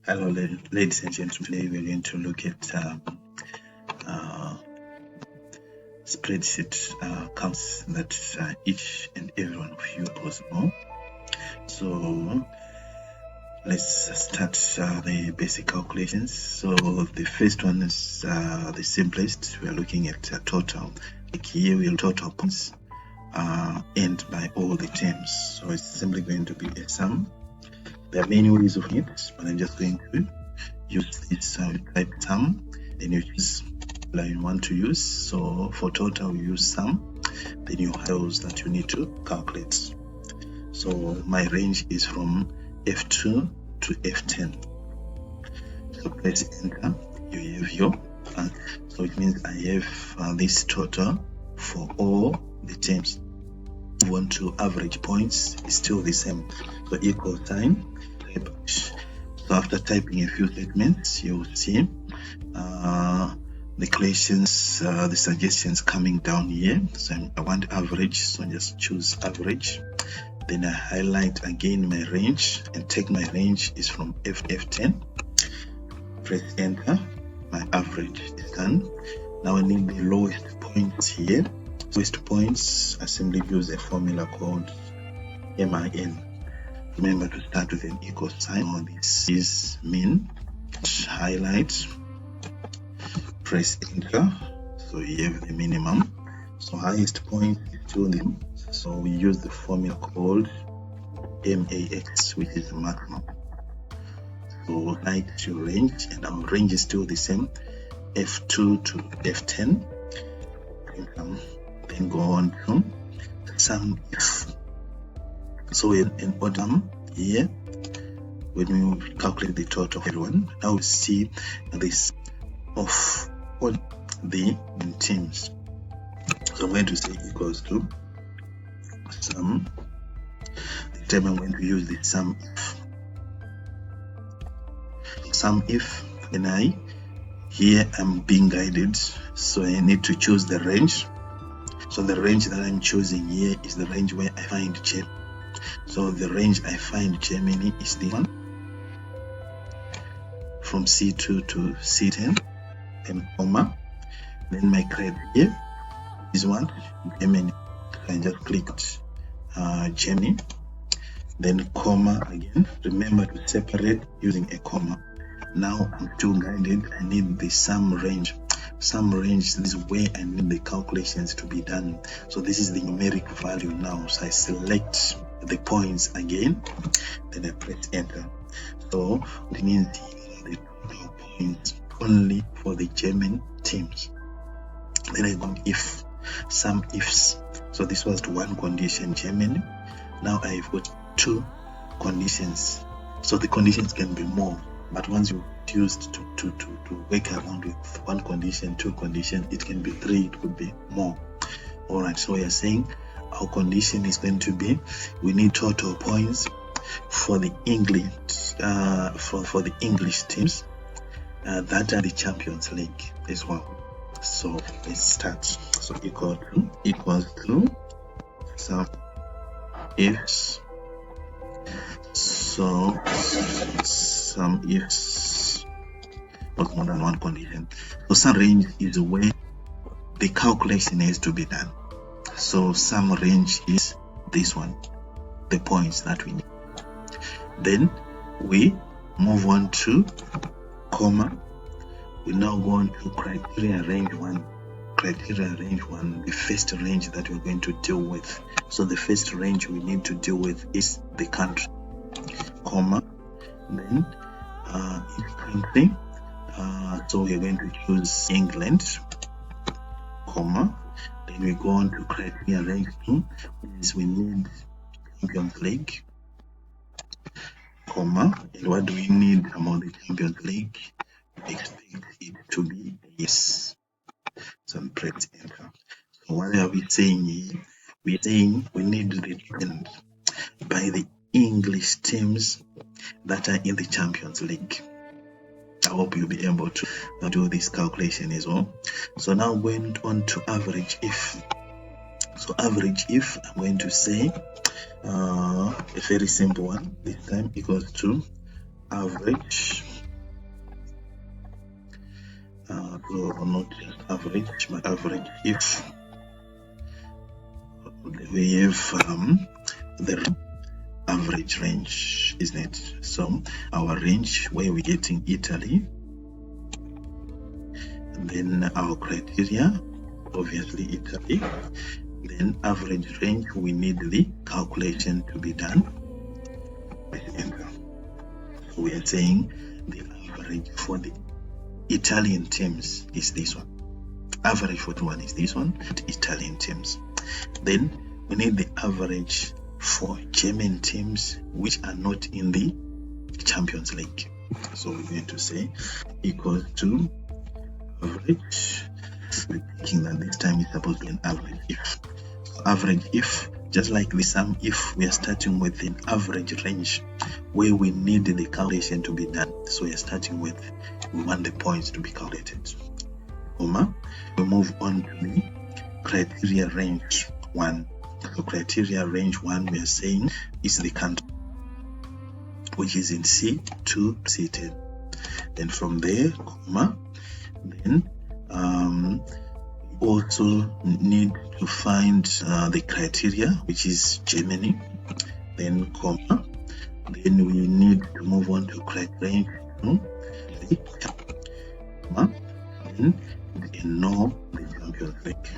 Hello, ladies and gentlemen. Today we're going to look at spreadsheet counts that each and every one of you know. So let's start the basic calculations. So the first one is the simplest. We are looking at total. Like here we'll total points end by all the terms. So it's simply going to be a sum. There are many ways of it, but I'm just going to use this type sum. Then you choose line you want to use. So for total, you use sum. Then you have those that you need to calculate. So my range is from F2 to F10. So press enter. You have your so it means I have this total for all the terms. Move on to average points. It's still the same. So equal sign. So after typing a few statements, you'll see the questions, the suggestions coming down here. So I want average, so just choose average. Then I highlight again my range and take my range is from F10. Press enter. My average is done. Now I need the lowest points here. Lowest points, I simply use a formula called MIN. Remember to start with an equal sign. This is min. Highlight. Press enter. So you have the minimum. So highest point is still the. So we use the formula called MAX, which is the maximum. So highlight your range, and our range is still the same, F2 to F10. Then go on to sumIfs. So in bottom here, when we calculate the total of everyone, now we see this of all the teams. So I'm going to say equals to sum. The time I'm going to use the sumIf, and here I'm being guided, so I need to choose the range. So the range that I'm choosing here is the range where I find Germany. So the range I find Germany is the one from C2 to C10, then comma. Then my criteria is one Germany. I just clicked Germany, then comma again. Remember to separate using a comma. Now I'm still guided. I need the sum range. Sum range, this is where I need the calculations to be done. So this is the numeric value now. So I select the points again, then I press enter. So it means the total points only for the German teams. Then I go if sumIfs. So this was the one condition, Germany. Now I've got two conditions. So the conditions can be more, but once you used to work around with one condition, two conditions, it can be three, it could be more. All right, so we are saying our condition is going to be we need total points for the English for the English teams that are the Champions League as well. So let's start. So equals to sumIfs. So sumIfs was more than one condition. So sum range is where the calculation has to be done. So sum range is this one, the points that we need. Then we move on to comma. We now go on to criteria range one. Criteria range one, the first range that we're going to deal with. So the first range we need to deal with is the country, comma. Then each country. So we're going to choose England, comma. Then we go on to criteria range 2, is we need Champions League, comma. And what do we need about the Champions League? We expect it to be yes. So I'm press enter. So what are we saying here? We're saying we need the trend by the English teams that are in the Champions League. I hope you'll be able to do this calculation as well. So now going on to averageIf. So averageIf, I'm going to say a very simple one this time, equals to average so not just average, but average if we have the average range, isn't it? So our range where we're getting Italy, and then our criteria, obviously Italy, then average range, we need the calculation to be done. Enter. So we are saying the average for the Italian terms is this one. Average for the one is this one, Italian terms. Then we need the average for German teams which are not in the Champions League. So we're going to say equals to average. We're thinking that this time is supposed to be an average if. So average if, just like the sum if, we are starting with an average range where we need the calculation to be done. So we are starting with, we want the points to be calculated. Comma. We move on to the criteria range 1. So criteria range 1, we are saying is the country which is in C2 C10. Then from there, comma, then also need to find the criteria which is Germany, then comma, then we need to move on to criteria range 2, comma, then know the Champions League.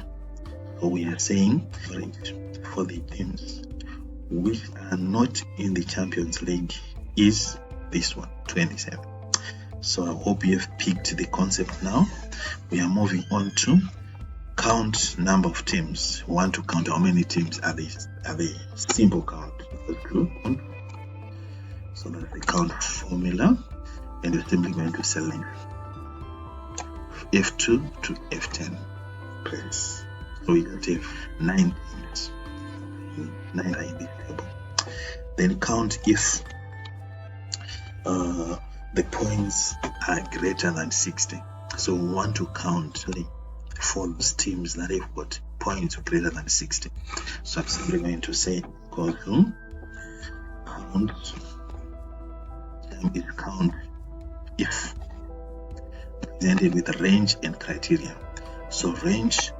So we are saying for the teams which are not in the Champions League is this one, 27. So I hope you have picked the concept now. We are moving on to count number of teams. We want to count how many teams are they simple count. So that's the count formula, and you're simply going to select F2 to F10. Press. So we got have 9 teams. 9 are in this table. Then count if the points are greater than 60. So we want to count for those teams that have got points greater than 60. So I'm simply going to say equal to count is count if presented with a range and criteria. So range,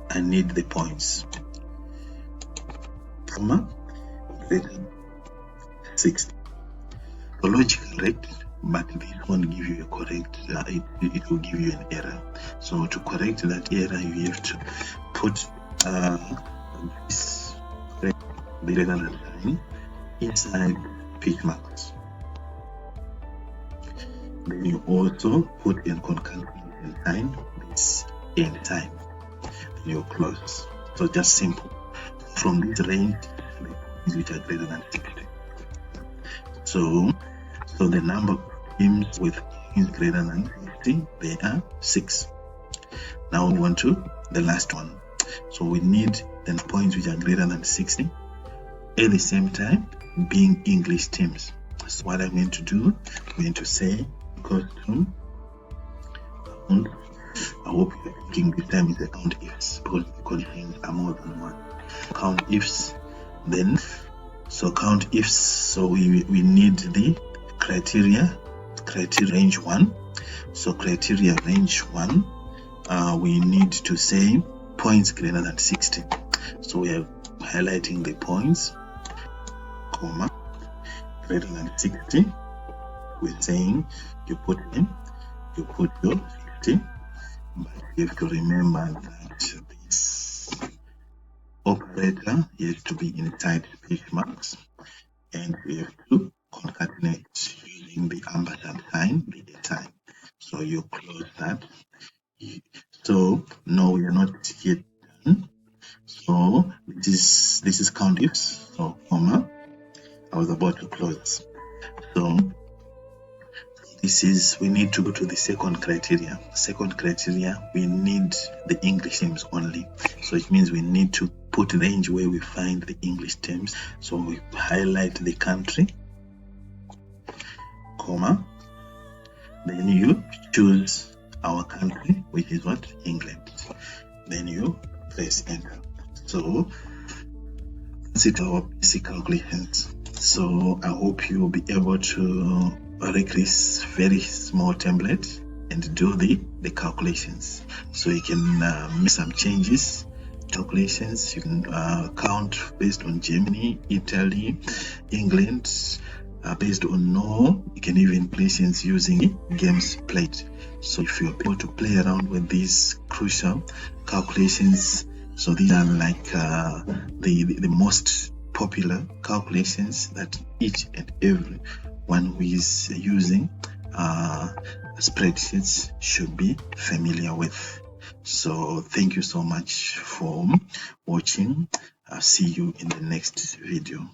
I need the points, comma, greater than 60. So logical, right? But this won't give you a correct, it will give you an error. So to correct that error, you have to put this greater than sign inside pitch marks. Then you also put in concatenation sign this end sign. Then you close. So just simple. From this range, which are greater than 60. So the number of teams with points greater than 60, they are 6. Now we want to the last one. So we need the points which are greater than 60 at the same time being English teams. So what I'm going to do, I'm going to say equals to count. I hope you're thinking this time is the countIfs because the conditions are more than one. CountIfs, then so CountIfs. So we need the criteria range 1. So criteria range 1, we need to say points greater than 60. So we are highlighting the points, comma, greater than 60. We're saying you put your 60, but you have to remember that this operator has to be inside pitch marks, and we have to concatenate using the ampersand sign, the sign. So you close that. So no, we are not yet done. So this is CountIfs. So comma, I was about to close. So this is, we need to go to the second criteria. Second criteria, we need the English terms only. So it means we need to put range where we find the English terms. So we highlight the country, comma, then you choose our country, which is what? England. Then you press enter. So that's it, our basic calculations. So I hope you'll be able to make this very small template and do the calculations. So you can make some changes, calculations. You can count based on Germany, Italy, England, based on no. You can even calculations using games played. So if you're able to play around with these crucial calculations, so these are like the most popular calculations that each and every one who is using spreadsheets should be familiar with. So thank you so much for watching. I'll see you in the next video.